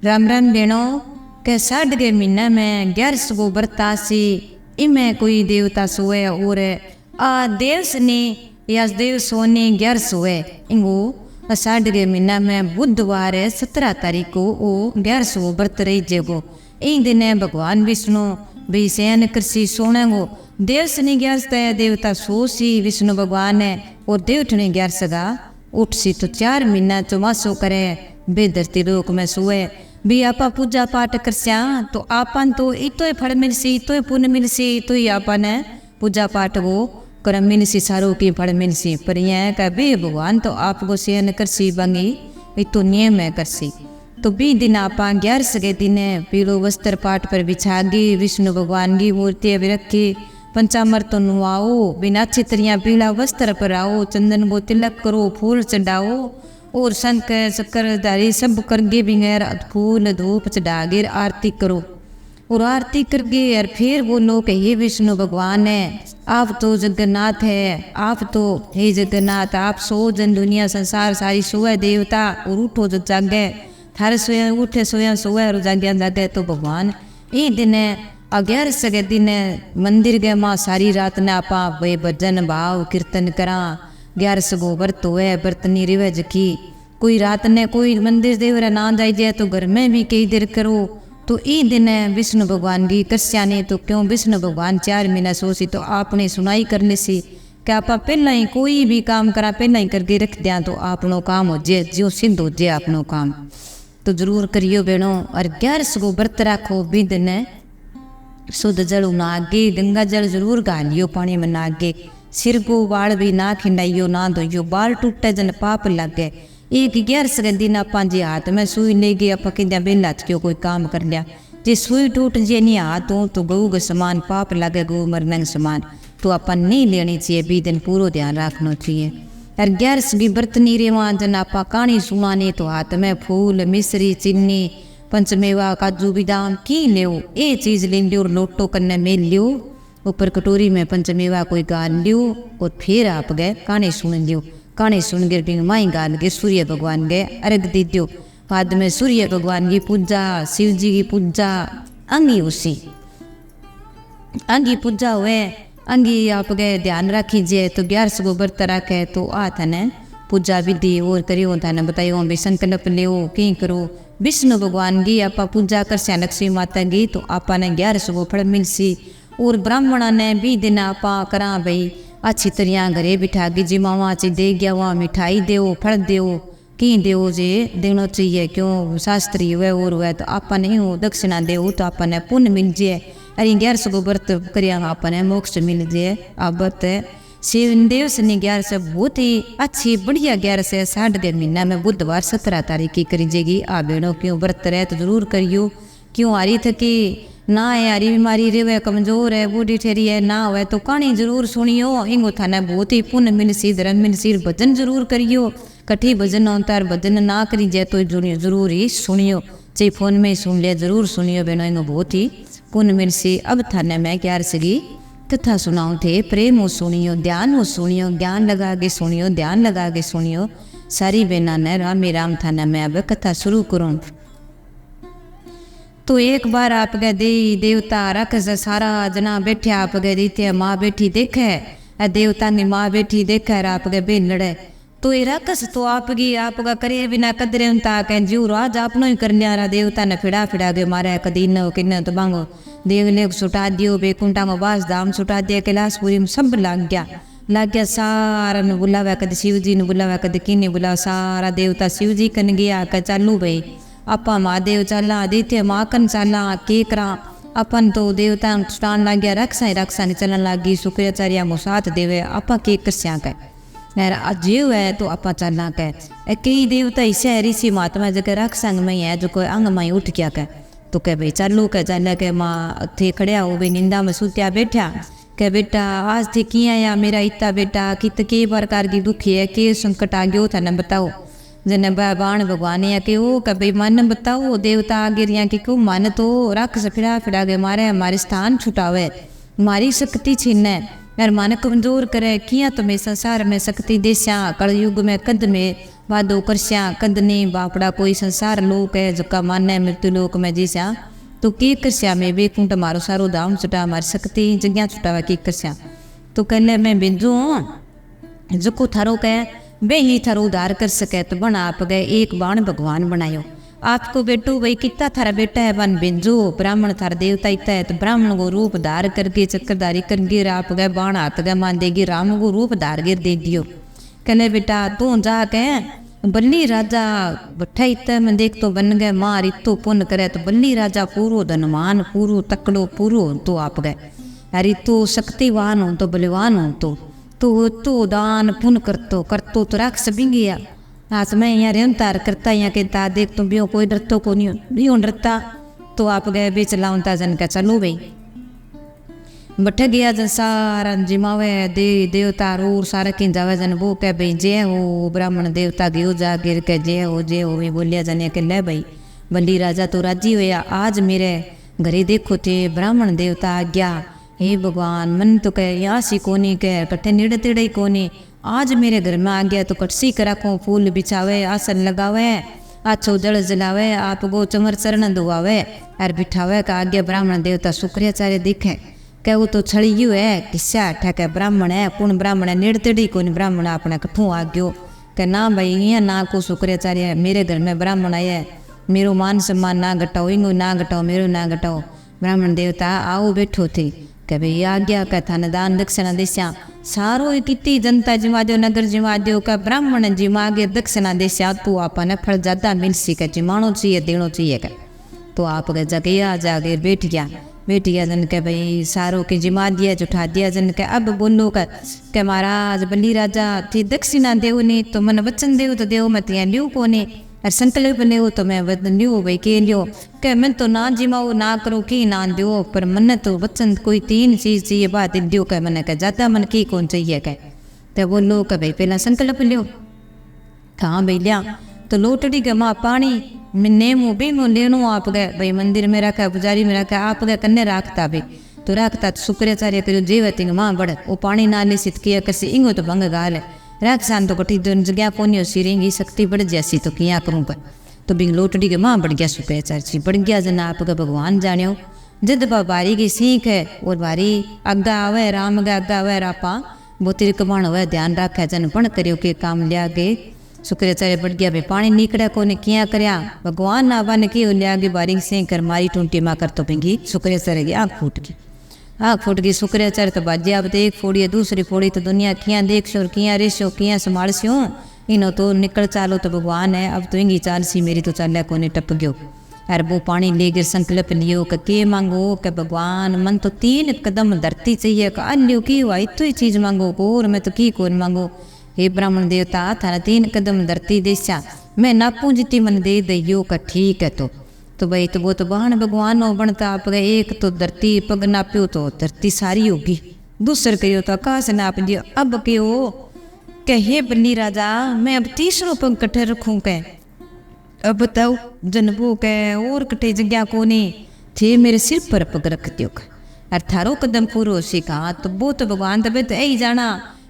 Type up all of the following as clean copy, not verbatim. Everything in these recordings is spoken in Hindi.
राम राम बेणो के साढ़ के महीना में 11 गो बरता सी इमें कोई देवता सोए और आ देव सनी या देव सोने 11 सोए इंगो साढ़ के महीना में बुधवार 17 तारीख को वो 11 गो बरत रही जेगो इन दिन भगवान विष्णु भी शयन कृषि सोने गो देव सनी 11 देवता सो सी विष्णु भगवान है और देवठने 11 उठ सी तो 4 महीना चौमासो करे बेधरती लोक में सोए भी आपा पूजा पाठ करस्या तो आपन तो इतो फल मिलसी इतो पुण्य मिलसी तो ही आपन पूजा पाठ वो कर्म मिलसी सारो की फल मिलसी पर यह कह बे भगवान तो आपको सेन करसी बंगी इतो नियम है करसी तो बी दिन आपा 11 के दिन पीलो वस्त्र पाठ पर बिछागी विष्णु भगवान की मूर्ति भी रखी पंचामृत तो नुआओ बिना अच्छी तरह पीला वस्त्र पर आओ चंदन को तिलक करो फूल चढ़ाओ और शंख शक्करधारी सब करगे बिगैर फूल धूप चढ़ागे आरती करो और आरती करके और फिर बोलो कि हे विष्णु भगवान है आप तो जगन्नाथ है आप तो हे जगन्नाथ आप सो जन दुनिया संसार सारी सोए देवता और उठो जो जागे थारे सोया उठे सोया सोए और जागे जागे तो भगवान ये दिन 11 के दिन मंदिर गए माँ सारी रात ने आपा वे भजन भाव कीर्तन करा 11 गो व्रत हुए बर्तनी रिवाज की कोई रात ने कोई मंदिर देवरा ना जाए जाए तो घर में भी कई देर करो तो ई दिन विष्णु भगवान की कस्या ने तो क्यों विष्णु भगवान 4 महीना सोची तो आपने सुनाई करने से कि आप पहला ही कोई भी काम करा पहला ही करके रख दिया तो आपनो काम हो जाए जो सिद्ध हो जाए आपनो काम तो जरूर करियो बेणो और 11 गो व्रत राखो भी दिन शुद्ध जल नागे गंगा जल जरूर घालियो पानी में नागे सिर को बाल भी ना खिंडाइयो ना धोइयो बाल टूटे जन पाप लगे एक 11 के दिन आप हाथ में सुई ले गए आप कहते बेला क्यों कोई काम कर लिया जे सुई टूट जे नहीं हाथ हो तो गऊ के समान पाप लगे गऊ मरने के समान तो अपन नहीं लेनी चाहिए बी दिन पूरा ध्यान रखना चाहिए और 11 भी बर्तनी रेवा जन आप कहानी सुनाने तो हाथ में फूल मिश्री चीनी पंचमेवा काजू बादाम की लियो ये चीज़ ले लियो लोटो कन्ने में लियो ऊपर कटोरी में पंचमेवा कोई गाल लियो और फिर आप गए कहानी सुन लियो कहानी सुन के माई गाल के सूर्य भगवान गए अर्घ दे दियो बाद में सूर्य भगवान की पूजा शिव जी की पूजा अंगी उसी अंगी पूजा हुए अंगी आप गए ध्यान रखीजिए तो 11 गो व्रत रखे तो आ थाने पूजा विधि और करियो थाने बताइयो भी संकल्प लियो कहीं करो विष्णु भगवान की आप पूजा कर स्या लक्ष्मी माता की तो आपा ने 11 गो फल मिलसी और ब्राह्मणा ने भी दिन आपा करा भाई अच्छी तरह घरे बिठा की जी मावा ची दे गया वहाँ मिठाई दो फल दो कहीं दो जे देना चाहिए क्यों शास्त्री हुए और हुए तो आपा नहीं हो दक्षिणा दे तो आपा ने पुण्य मिल जाए अरे 11 गो व्रत करिया आपा ने मोक्ष मिल जाए आप व्रत शिव देव शनि 11 बहुत ही अच्छी बढ़िया 11 साढ़ के महीना में बुधवार 17 तारीख की करी जाएगी आ बेड़ो क्यों व्रत रहे तो जरूर करियो क्यों आ रही थकी ना है यारी बीमारी रे कमजोर है बूढ़ी ठहरी है ना हुए तो कहानी जरूर सुनियो इंगो थाने बहुत ही पुण्य मिलसी धर्म मिलसी भजन जरूर करियो कठी भजन होता है भजन ना करी जाए तो जरूर ही सुनियो चाहे फोन में ही सुन लिया जरूर सुनियो बेनो इंगो बहुत ही पुण्य मिलसी अब थाने में 11 की कथा सुनाओ थे प्रेम हो सुनियो ध्यान हो सुनियो ज्ञान लगा के सुनियो ध्यान लगा के सुनियो सारी बेना ने रामी राम थाना में अब कथा शुरू करूँ तो एक बार आप गए देवता रख सारा जना बैठे आप गए दीते माँ बैठी देखे देवता की माँ बैठी देखे आप गए बेन लड़े तो ये रकस तो आपका करे बिना कदरे उनता कह जीव राज आपनो ही कर लिया देवता ने फिड़ा फिड़ा के मारे कदी न किन्न तो मांगो देवलेख सुटा दियो बेकुंठा में बास धाम सुटा दिया कैलाशपुरी में सब लग गया सारा ने बुलावा कद शिव जी ने बुलावा कद किन्ने बुलावा सारा देवता शिव जी कन गया कह चालू भाई आपा महादेव चाला आदित्य माकन चाला के करा अपन तो देवता स्टान लग गया रक्षा ने चलन लगी शुक्राचार्य मो साथ देवे आपा के कसया कह जीव है तो आपा चलना कह कई देवता ऐसे ऋषि महात्मा जगह रक्षा में है जो कोई अंग में उठ गया कह तो कह भाई चालू कह चल के माँ थे खड़िया हो भाई निंदा में सुत्या बैठा कह बेटा आज थे किया या मेरा इतना बेटा कित के प्रकार की दुखी है के संकट आ गयो था न बताओ जन बाण भगवान या के वो कभी मन बताओ देवता आगे रिया के क्यों मन तो रख फिरा फिरा के मारे हमारे स्थान छुटावे हमारी शक्ति छीने यार मन कमजोर करे किया तुम्हें संसार में शक्ति देशा कलयुग में कद में वादो करस्या कदने बापड़ा कोई संसार लोक है जका माने मृत्यु लोक में जीस्या तो की करस्या मैं बेकुंठ मारो सारो धाम छुटा मारी शक्ति जग्या छुटावा की करस्या तो कहले मैं बिंदु जको थारो कह वे ही थारो उद्धार कर सके तो बना आप गए एक बाण भगवान बनायो आपको बेटू भाई कितना थारा बेटा है बन बिंजू ब्राह्मण थारा देवता इतना है तो ब्राह्मण को रूप धार करके चक्करधारी कर गिर आप गए बाण हाथ गए मान देगी राम को रूप धार गिर दे दियो कहले बेटा तू जा कह बल्ली राजा बठा इतना मैं देख तो बन गए मार इतो पुण्य करे तो बल्ली राजा पूरो धनवान पूरो तकड़ो पूरो तो आप गए अरे तू शक्तिवान हो तो बलवान हो तो दान पुण्य करतो तो राख सभी गया आज मैं यहाँ रेनतार करता यहाँ कहता देख तुम बियो कोई डरतो को नहीं डरता तो आप गए बेच लाऊंता जन का चलो भाई बठ गया जन सारा जिमावे देवता रूर सारा किन जावे जन वो कह भाई जय हो ब्राह्मण देवता गयो जा गिर के जय हो वे बोलिया जन के ले भाई बल्ली राजा तो राजी होया आज मेरे घरे देखो थे ब्राह्मण देवता आ गया हे भगवान मन तो कह यहाँ सी कोनी कह कट्ठे नेड़े तेड़े ही कोनी आज मेरे घर में आ गया तो कटसी कराको फूल बिछावे आसन लगावे आछो जल जलावे आप गो चमर चरण धोआवे और बिठावे का आगे ब्राह्मण देवता शुक्राचार्य दिखे कह वो तो छड़ियो है किस्सा अठा कह ब्राह्मण है कौन ब्राह्मण है नेड़ तेड़ी कौन ब्राह्मण अपने कठों आ गयो कह ना भाई यहाँ ना को शुक्राचार्य है मेरे घर में ब्राह्मण आया है मेरो मान सम्मान ना घटाओ इंगो ना घटाओ मेरो ना घटाओ ब्राह्मण देवता आओ बैठो थे કે ભાઈ આ ગયા કે થાને દાન દક્ષિણા દેસ્યા સારો कितनी जनता जिमा दो नगर जिमा दो का ब्राह्मण जिमा आगे दक्षिणा देस्या तो आपने फल ज़्यादा मिल सके जिमानो चाहिए देनो चाहिए का तो आप के जगह जाके बैठ गया जन के भाई सारो के जिमा दिया जुठा दिया जन के अब बोलो के महाराज बल्ली राजा थी दक्षिणा देव नहीं तो मन वचन देव तो देव मत यहाँ ल्यू को नहीं और संकल्प ले तो मैं ल्यो भाई के लियो क्या मैं तो ना जिमाओ ना करो कि ना दो पर मन तो वचन कोई तीन चीज़ चाहिए बात दियो कह मन कह ज़्यादा मन की कौन चाहिए कह तो वो लो कह भाई पहला संकल्प लियो कहाँ भाई लिया तो लोटड़ी के माँ पानी नेमो बेमो लेनो आप गए भाई मंदिर में रखा पुजारी में रखा आप गए कन्ने राखता भाई तो राखता तो शुक्राचार्य करो जेवती माँ बढ़ वो पानी ना ले सित किया करसी इंगो तो भंग गाल है राखसान तो कटी जगह कोनी सिरेंगी शक्ति बढ़ जैसी तो किया करूँ पर तो बिंग लोटड़ी के माँ बढ़ गया शुक्राचार्य बढ़ गया जन आपका भगवान जानियो जद बारी की सीख है और बारी अग्गा आवे राम गा अग्गा आवे रापा वो तिरकमाण हुआ ध्यान रखा जन पण करियो के काम लिया गे शुक्राचार्य बढ़ गया भाई पानी निकड़ा कोने किया करया भगवान ना बन के लिया गे बारी से कर मारी टूंटी माँ कर तो पिंगी शुक्राचार्य की आँख फूट गई शुक्राचार्य तो बाजी अब एक फोड़ी दूसरी फोड़ी तो दुनिया किया देख शो किया रेशो किया संभाल स्यो इनो तो निकल चालो तो भगवान है अब तो इंगी चाल सी मेरी तो चाल कोने टप गयो अरे वो पानी ले गिर संकल्प लियो के मांगो के भगवान मन तो 3 कदम धरती चाहिए का लियो की हुआ इतो ही चीज़ मांगो और मैं तो की कौन मांगो हे ब्राह्मण देवता थारा 3 कदम धरती देस्या मैं नापू जितनी मन दे दियो का ठीक है तो भाई तो वो तो बहन भगवान हो बनता आप गए एक तो धरती पग नाप्यो तो धरती सारी होगी दूसर कहो तो आकाश नाप दियो अब कहो कहे बल्ली राजा मैं अब तीसरो पग कट्ठे रखूँ कह अब बताओ जनबो कह और कट्ठे जगह को नहीं थे मेरे सिर पर पग रख दियो और थारो कदम पूरो सीखा तो वो तो भगवान तब तो यही जाना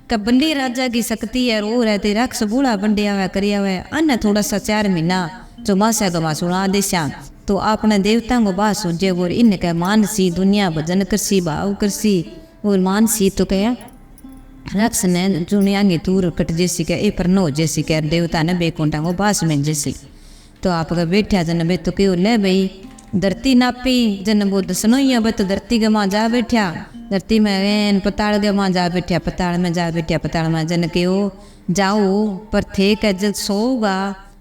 कि बल्ली राजा की शक्ति है रो रहते रक्स बूढ़ा बंडे आवे करिया हुआ अन्य थोड़ा सा 4 महीना जो मासा गवा सुना देस्या तो अपने देवताओं को बात सोचे और इनका मानसी दुनिया भजन करसी भाव करसी और मानसी तो क्या रक्स ने दुनिया की दूर कट जैसी क्या ए पर नो जैसी क्या देवता ने बेकुंठा को बास में जैसी तो आप बैठा जन बे तो क्यों ले भाई धरती नापी जन वो दसनो ही अब तो धरती के माँ जा बैठा धरती में वेन पताल के माँ जा बैठा पताल में जा बैठा पताल में जन क्यों जाओ पर थे क्या जब सोगा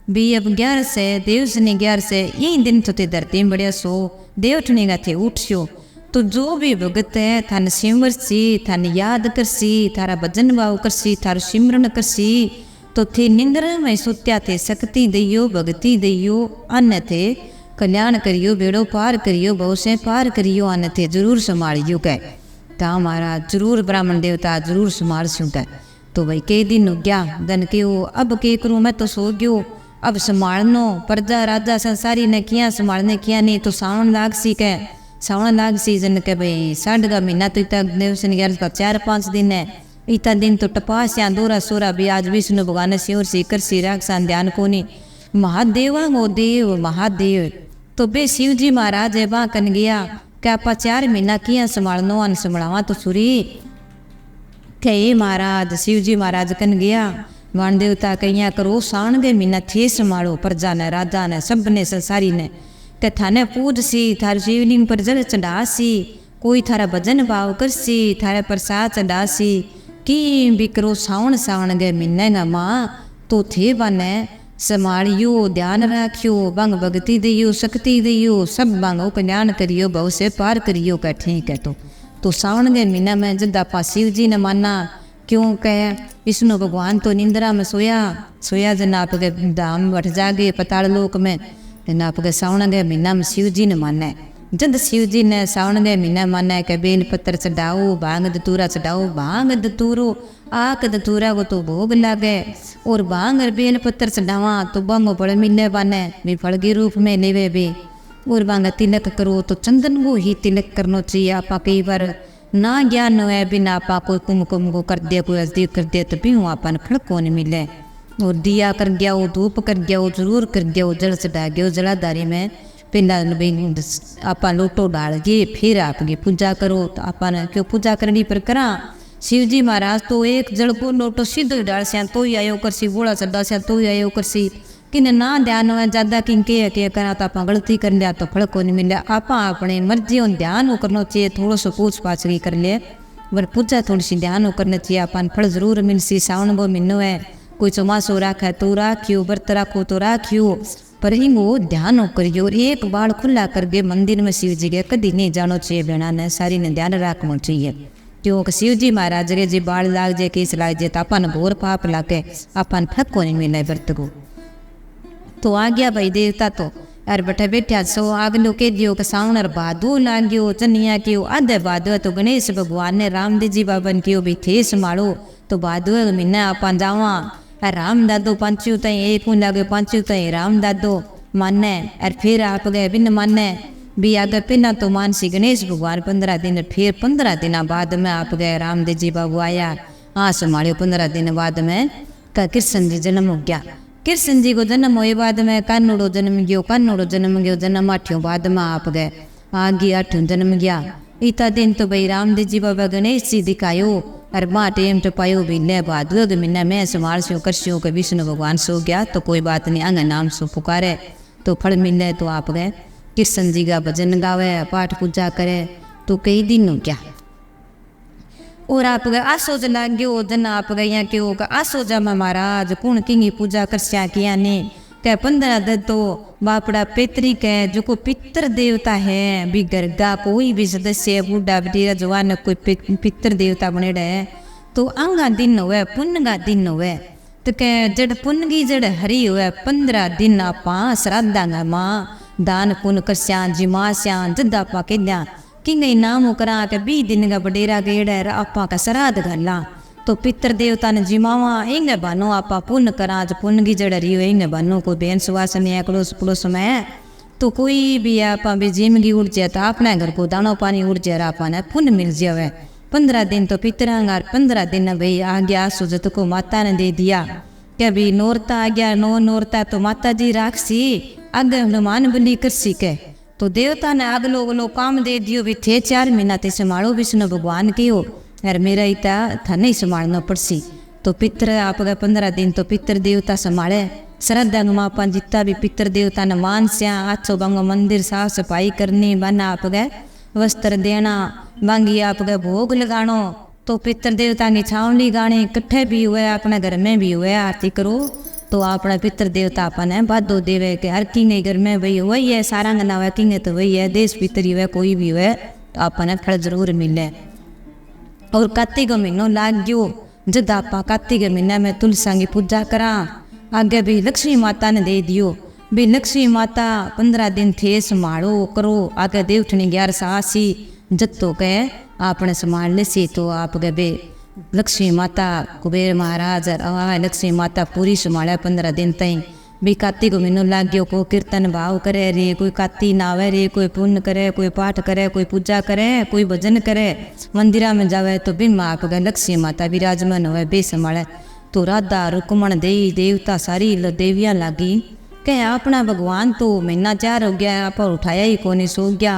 भी अब 11 से देव ने 11 से यही दिन तो थे धरती में बढ़िया सो देव उठने का थे उठ्यो तो जो भी भगत है थान सिमर सी थान याद करसी थारा भजन भाव करसी थारो सिमरन करसी तो थे निंद्र में सुत्या थे शक्ति दियो भक्ति दियो अन्य थे कल्याण करियो बेड़ो पार करियो बहु से पार करियो अन्य थे जरूर संभालियो कह ता महाराज जरूर ब्राह्मण देवता जरूर संभाल स्यू कह तो भाई कई दिन हो गया धन के अब के करूँ मैं तो सो गयो अब संभालनो प्रजा राजा संसारी ने किया संभालने किया नहीं तो सावन लाग सी कह सावन लाग सी जन के भाई 6 महीना तो तक देवसन 11 का 4-5 दिन है इतना दिन तो टपास्या दूरा सूरा भी आज विष्णु भगवान शिवर सी कर सी राक्षसान ध्यान को नहीं महादेवा वो देव महादेव। तो बे शिव जी महाराज है वहाँ कन गया क्या आपा 4 महीना किया संभालनो अन संभालावा तो सुरी के ये महाराज शिव जी महाराज कन गया वन देवता कहिया करो साण गए महीना थे संभालो प्रजा ने राजा ने सब ने संसारी ने के थाने पूज सी थार शिवलिंग पर जल चढ़ा सी कोई थारा भजन भाव कर सी थारे प्रसाद चढ़ा सी कि बिकरो सावण सावण गए महीने गा माँ तो थे बने संभालियो ध्यान राखियो बंग भक्ति दियो शक्ति दियो सब बंग कल्याण करियो बहु से पार करियो का ठीक है। तो सावन के महीना में जब आपा शिव जी ने माना क्यों कहे विष्णु भगवान तो निंद्रा में सोया जन आपके धाम बैठ जागे पताल लोक में जन आपके सावन के महीना में शिव जी ने माना जब शिव जी ने सावन के महीना माना के बेल पत्थर चढ़ाओ भांग धतूरा चढ़ाओ भांग धतूरो आक धतूरा को तो भोग लागे और भांग और बेल पत्थर चढ़ावा तो बंगो फल मिलने बने भी फल के रूप में लेवे भी और बांग तिलक करो तो चंदन को ही तिलक करना चाहिए। आपा कई बार ना ज्ञान है बिना आपा कोई कुमकुम को कर दिया कोई अजदीक कर दिया तो भी वहाँ अपन फल को नहीं मिले। और दिया कर गया वो धूप कर गया वो जरूर कर गया वो जल चढ़ा गया वो जलाधारी में पिंडा आपा लोटो डाल के फिर आपकी पूजा करो तो आपा ने क्यों पूजा करनी पर करा शिव जी महाराज तो एक जल को लोटो सीधो डाल से तो ही आयो कर सी बोला चढ़ा से तो ही आयो कर सी कि ना ध्यान हो ज़्यादा किन के करा तो आप गलती कर लिया तो फल को नहीं मिले। आप अपने मर्जी ध्यान करना चाहिए थोड़ा सा पूछ पाछ कर ले वर पूजा थोड़ी सी ध्यान करना चाहिए अपन फल जरूर मिल सी। सावन वो महीनो है कोई चौमासो राखे तो राखियो व्रत राखो तो राखियो पर ही वो ध्यान करियो। और एक बाल खुला करके मंदिर में शिव जी के कभी नहीं जानो चाहिए बेना ने सारी ने ध्यान रखना चाहिए क्योंकि शिव जी महाराज के जी बाल लाग जाए किस लाग जाए तो अपन घोर पाप लागे अपन फक को नहीं मिले व्रत को। तो आ गया भाई देवता तो यार बैठे बैठा सो आगलो के दियो के सावण भादो लाग्यो चनिया क्यों आधे भादो तो गणेश भगवान ने रामदेव जी बाबा ने क्यों भी थे संभालो तो भादो महीना अपन जावा राम दादो पांचू तई एक लागे पांचू तई राम दादो माने और फिर आप गए बिन माने भी आगे पिना तो मानसी गणेश भगवान 15 दिन फिर 15 दिन बाद में आप गए रामदेव जी बाबू आया हाँ संभालियो 15 दिन बाद में कृष्ण जी जन्म हो गया। कृष्ण जी को जन्म हुए बाद में कानूड़ो जन्म गयो जन्म 8 बाद में आप गए आगे 8 जन्म गया। इतना दिन तो भाई रामदेव जी बाबा गणेश जी दिखायो और माँ टेम तो पायो भी ले भादो महीना मैं संभाल सो कर सो के विष्णु भगवान सो गया तो कोई बात नहीं आगे नाम सो पुकारे तो फल मिले तो आप गए कृष्ण जी का भजन गावे पाठ पूजा करे तो कई दिन हो गया। और आप गए आसोज लाग गयो जन आप गए यहाँ क्यों आसोजा में महाराज कौन की पूजा कर स्या किया ने कह 15 दिन तो बापड़ा पैतृक है जो को पितर देवता है भी घर का कोई भी सदस्य बूढ़ा बटीरा जवान कोई पितर देवता बने रहे तो अंगा दिन हुए पुण्य का दिन हुए तो कह जड़ पुण्य की जड़ हरी हुए 15 दिन आपा श्राद्धा माँ दान पुण्य कर स्या जिमा स्या जद आपा कहल्या कि गई नाम करा के 20 दिन का बडेरा गेड़ है आपा का श्राद्ध घरला तो पितर देवता ने जिमावा इंगे बनो आपा पुण्य करा जो पुण्य की जड़ रही हो इंगे बनो को बेन सुवास में अड़ोस पड़ोस में तो कोई भी आपा भी जिम की उड़ जाए तो अपने घर को दानो पानी उड़ जाए आपा ने पुण्य मिल जाए। 15 दिन तो पितरांगार 15 दिन भाई आ गया सुजत को माता ने दे दिया क्या भी नौरता आ गया नौरता तो माता जी राखसी आगे हनुमान बलि कर सीखे तो देवता ने अगलो अगलो काम दे दियो भी थे 4 महीना ते संभालो विष्णु भगवान की हो यार मेरा इता था नहीं संभालना पड़सी तो पितर आप गए 15 दिन तो पितर देवता संभाले श्रद्धा मापा जितना भी पितर देवता ने मान स्या आछो बांगो मंदिर साफ सफाई करनी बना आप गए वस्त्र देना बांगी आप गए भोग लगानो तो पितर देवता की छावनी गाने कट्ठे भी हुए अपने घर में भी हुए आरती करो तो अपना पितर देवता अपने बाधो देवे के हर किंगे घर में वही वही है सारा गना हुआ किंगे तो वही है देश पितरी हुए कोई भी हुए तो अपने फल जरूर मिले। और कार्तिक महीनो लाग गयो जब आप कार्तिक महीने में तुलसा की पूजा करा आगे भी लक्ष्मी माता ने दे दियो भी लक्ष्मी माता 15 दिन थे संभालो करो आगे देवठनी 11 आसी जत्तो कहे आपने संभाल ले सी तो आप गए बे लक्ष्मी माता कुबेर महाराज लक्ष्मी माता पूरी संभाला 15 दिन तई भी काती को मैनू लग गयो को कीर्तन भाव करे रे, कोई काती नावे रे, कोई पुण्य करे, कोई पाठ करे, कोई पूजा करे, कोई भजन करे, मंदिरा में जावे तो भी माँ आप गए लक्ष्मी माता विराजमान होवे बे संभाले। तो राधा रुकमण देवी देवता सारी देवियाँ लागी कह अपना भगवान तो महीना 4 हो गया आप उठाया ही कोनी, सो गया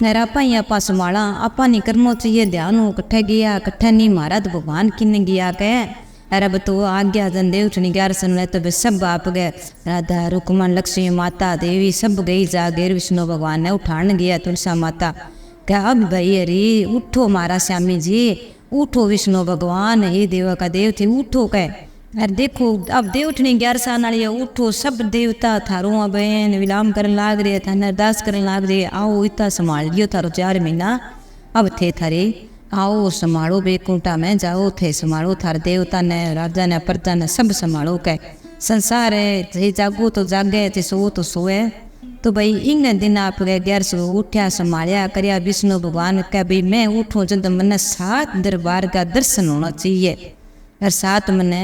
नर आपा ही आपा संभाला, आपा नहीं करना चाहिए ध्यान हो कट्ठे गया कट्ठे नहीं मारा तो भगवान किन गया कह अरे अब तो आ गया जन देव उठनी 11 सुन तो वे सब आप गए, राधा रुकमण लक्ष्मी माता देवी सब गई जागेर, विष्णु भगवान ने उठान गया तुलसा माता कह अब भाई अरे उठो मारा श्यामी जी, उठो विष्णु भगवान हे देव का देव थे उठो कह। अरे देखो अब देव उठनी 11 साल वाली उठो, सब देवता थारो बहन विलाम करन लाग रहे थे, अरदास करन लाग रहे, आओ इतना संभाल लियो थारो 4 महीना अब थे थारे, आओ संभालो बेकुंठा में जाओ थे संभालो थार देवता ने राजा ने प्रजा ने सब संभालो कह। संसार है थे जागो तो जागे थे सो तो सोए। तो भाई इन दिन आप गए 11 उठ्या संभालिया करया विष्णु भगवान कह भाई मैं उठूँ जब मैंने 7 दरबार का दर्शन होना चाहिए, और 7 मैंने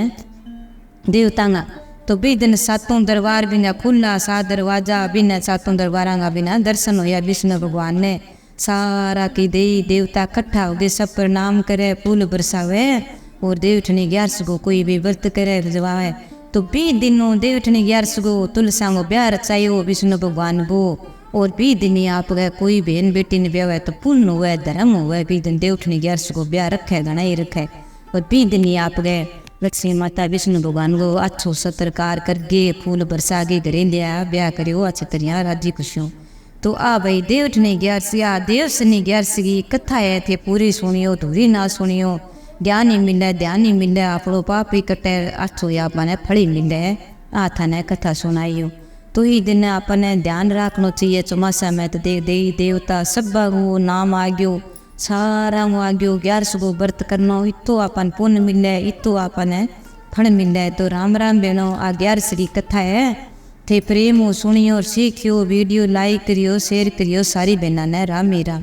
देवता का तो भी दिन 7 दरबार बिना खुला, 7 दरवाजा बिना 7 दरबार का बिना दर्शन होया। विष्णु भगवान ने सारा की देवी देवता इकट्ठा हो गए, सब प्रणाम करे फूल बरसावे और देवठनी 11 को कोई भी व्रत करे रजवाए। तो 20 दिनों देवठनी 11 को तुलसा को ब्याह रचायो विष्णु भगवान को, और 20 दिन आप गए कोई बहन बेटी ने ब्याह तो पुण्य हुआ धर्म हुआ, 20 दिन देवठनी 11 को ब्याह रखे घना ही रखे। और 20 दिन आप गए लक्ष्मी माता विष्णु भगवान को अच्छो सत्कार करके फूल बरसा के घरे लिया ब्याह करियो अच्छे तरिया राजी खुशियों। तो आ भाई देवठनी 11 आ देवसनी 11 की कथा है थे पूरी सुनियो धूरी ना सुनियो, ज्ञान ही मिले ध्यान ही मिले आपड़ो पाप ही कटे अच्छो या अपने फड़ी मिले आ थाने कथा सुनाइयो। तो ही दिन अपने ध्यान रखना चाहिए चौमासा में तो देवी देवता सब को नाम आ गयो, सारा आ गयो 11 को व्रत करना इतो अपन पुण्य मिले इतो अपने फल मिले। तो राम राम बहनों आ 11 की कथा है थे प्रेम सुनियो और सीखियो, वीडियो लाइक करियो शेयर करियो सारी बहना ने राम ही राम।